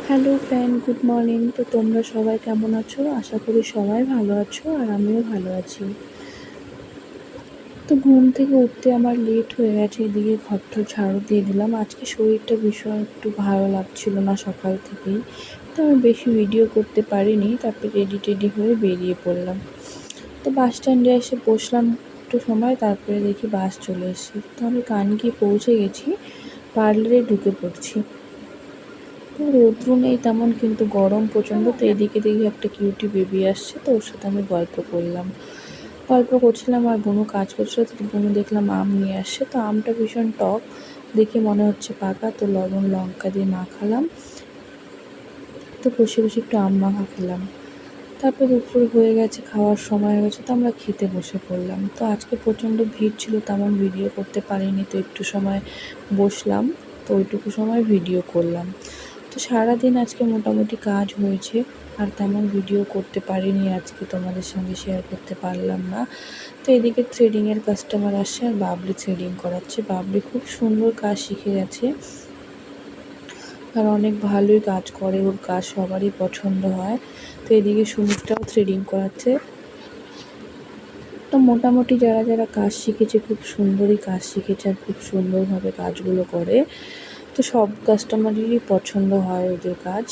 Hello friend, good morning. তো তোমরা সবাই কেমন আছো? আশা করি সবাই ভালো আছো আর আমিও ভালো আছি। তো ঘুম থেকে উঠতে আমার লেট হয়ে গেছে, এদিকে ঘরটা ঝাড়ু দিয়ে দিলাম। আজকে শরীরটা ভীষণ একটু ভালো লাগছিল না সকাল থেকেই, তো আমি বেশি ভিডিও করতে পারিনি। তারপরে রেডি টেডি হয়ে বেরিয়ে পড়লাম। তো বাস স্ট্যান্ডে এসে বসলাম একটু সময়, তারপরে দেখি বাস চলে এসেছে। তো আমি কানকি পৌঁছে গেছি, পার্লারে ঢুকে পড়ছি। তো রৌদ্র নেই তেমন, কিন্তু গরম প্রচণ্ড। তো এদিকে দেখি একটা কিউটি বেবি আসছে, তো ওর সাথে আমি গল্প করছিলাম আর বুনু কাজ করছিল। তো বুনু দেখলাম আম নিয়ে আসছে, তো আমটা ভীষণ টক দেখে মনে হচ্ছে পাকা। তো লবণ লঙ্কা দিয়ে মাখালাম, তো বসে বসে একটু আম মাখা খেলাম। তারপর দুপুর হয়ে গেছে, খাওয়ার সময় হয়ে গেছে, তো আমরা খেতে বসে পড়লাম। তো আজকে প্রচণ্ড ভিড় ছিল, তেমন ভিডিও করতে পারিনি। তো একটু সময় বসলাম, তো ওইটুকু সময় ভিডিও করলাম। তো সারাদিন আজকে মোটামুটি কাজ হয়েছে, আর তেমন ভিডিও করতে পারিনি আজকে, তোমাদের সঙ্গে শেয়ার করতে পারলাম না। তো এদিকে থ্রেডিংয়ের কাস্টমার আসছে আর বাবলি থ্রেডিং করাচ্ছে। বাবলি খুব সুন্দর কাজ শিখে গেছে আর অনেক ভালোই কাজ করে, ওর কাজ সবারই পছন্দ হয়। তো এদিকে সুমিত্রাও থ্রেডিং করাচ্ছে। তো মোটামুটি যারা যারা কাজ শিখেছে খুব সুন্দরই কাজ শিখেছে আর খুব সুন্দরভাবে কাজগুলো করে। তো সব কাস্টমারেরই পছন্দ হয় ওদের কাজ।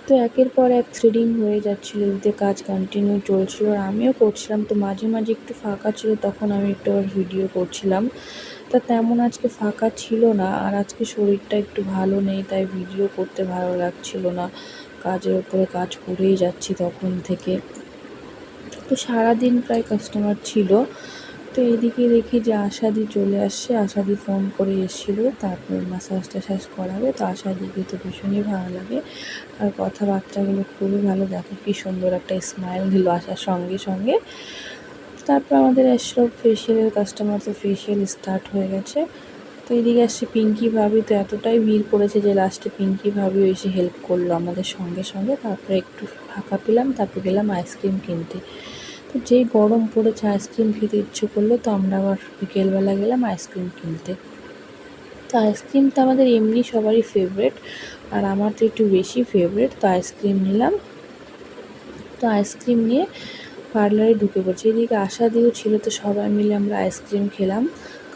তো একের পর এক থ্রেডিং হয়ে যাচ্ছিলো, এদিকে কাজ কন্টিনিউ চলছিল আর আমিও করছিলাম। তো মাঝে মাঝে একটু ফাঁকা ছিল, তখন আমি একটু আবার ভিডিও করছিলাম। তা তেমন আজকে ফাঁকা ছিল না, আর আজকে শরীরটা একটু ভালো নেই, তাই ভিডিও করতে ভালো লাগছিল না। কাজের উপরে কাজ করেই যাচ্ছি তখন থেকে। তো সারাদিন প্রায় কাস্টমার ছিল। তো এদিকে দেখি যে আশাদি চলে আসছে। আশাদি ফোন করে এসেছিলো, তারপর মাসাজ টাসাজ করাবে। তো আশাদিকে তো ভীষণই ভালো লাগে, আর কথাবার্তাগুলো খুবই ভালো। দেখো কি সুন্দর একটা স্মাইল দিল আসার সঙ্গে সঙ্গে। তারপর আমাদের এসলো ফেসিয়ালের কাস্টমার, তো ফেসিয়াল স্টার্ট হয়ে গেছে। তো এদিকে আসছে পিঙ্কি ভাবি। তো এতটাই ভিড় পড়েছে যে লাস্টে পিঙ্কি ভাবিও এসে হেল্প করলো আমাদের সঙ্গে সঙ্গে। তারপরে একটু ফাঁকা পেলাম, তারপর গেলাম আইসক্রিম কিনতে। তো যেই গরম পড়েছে আইসক্রিম খেতে ইচ্ছে করলো, তো আমরা আবার বিকেলবেলা গেলাম আইসক্রিম কিনতে। তো আইসক্রিম তো আমাদের এমনি সবারই ফেভারেট, আর আমার তো একটু বেশি ফেভারেট। তো আইসক্রিম নিলাম। তো আইসক্রিম নিয়ে পার্লারে ঢুকে পড়ছি। এদিকে আশাদিও ছিল, তো সবাই মিলে আমরা আইসক্রিম খেলাম।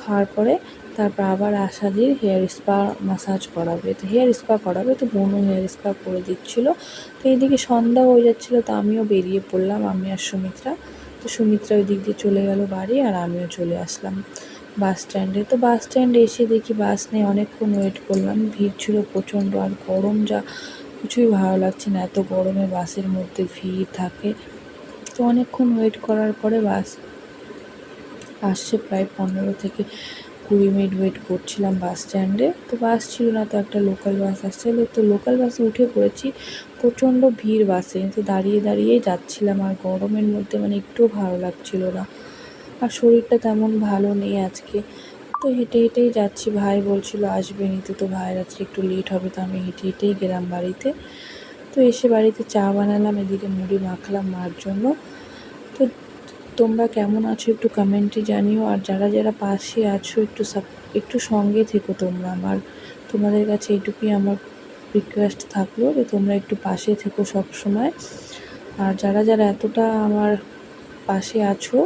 খাওয়ার পরে তারপর আবার আশাদির হেয়ার স্পা মাসাজ করাবে, তো হেয়ার স্পা করাবে। তো বোনও হেয়ার স্পা করে দিচ্ছিলো। তো এইদিকে সন্ধ্যা হয়ে যাচ্ছিলো, তো আমিও বেরিয়ে পড়লাম, আমি আর সুমিত্রা। তো সুমিত্রা ওই দিক দিয়ে চলে গেল বাড়ি, আর আমিও চলে আসলাম বাস স্ট্যান্ডে। তো বাস স্ট্যান্ডে এসে দেখি বাস নেই, অনেকক্ষণ ওয়েট করলাম। ভিড় ছিল প্রচণ্ড, আর গরম যা, কিছুই ভালো লাগছে না। এত গরমে বাসের মধ্যে ভিড় থাকে। তো অনেকক্ষণ ওয়েট করার পরে বাস আসছে, প্রায় 15 থেকে 20 মিনিট ওয়েট করছিলাম বাস স্ট্যান্ডে। তো বাস ছিল না, তো একটা লোকাল বাস আসছিলো। তো লোকাল বাসে উঠে পড়েছি। প্রচণ্ড ভিড় বাসে, তো দাঁড়িয়ে দাঁড়িয়েই যাচ্ছিলাম, আর গরমের মধ্যে মানে একটুও ভালো লাগছিল না। আর শরীরটা তেমন ভালো নেই আজকে। তো হেঁটে হেঁটেই যাচ্ছি, ভাই বলছিল আসবে নিতে। তো ভাইয়ের আজকে একটু লেট হবে, তো আমি হেঁটে হেঁটেই গেলাম বাড়িতে। তো এসে বাড়িতে চা বানালাম, এদিকে মুড়ি মাখলাম মার জন্য। তো তোমরা কেমন আছো একটু কমেন্টে জানিও, আর যারা যারা পাশে আছো একটু সঙ্গে থেকো তোমরা আমার। তোমাদের কাছে এইটুকুই আমার রিকোয়েস্ট থাকলো যে তোমরা একটু পাশে থেকো সব সময়। আর যারা যারা এতটা আমার পাশে আছো,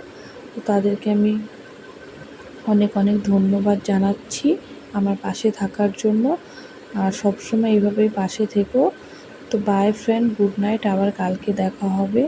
তো তাদেরকে আমি অনেক অনেক ধন্যবাদ জানাচ্ছি আমার পাশে থাকার জন্য। আর সবসময় এইভাবেই পাশে থেকো। তো বাই ফ্রেন্ড, গুড নাইট, আবার কালকে দেখা হবে।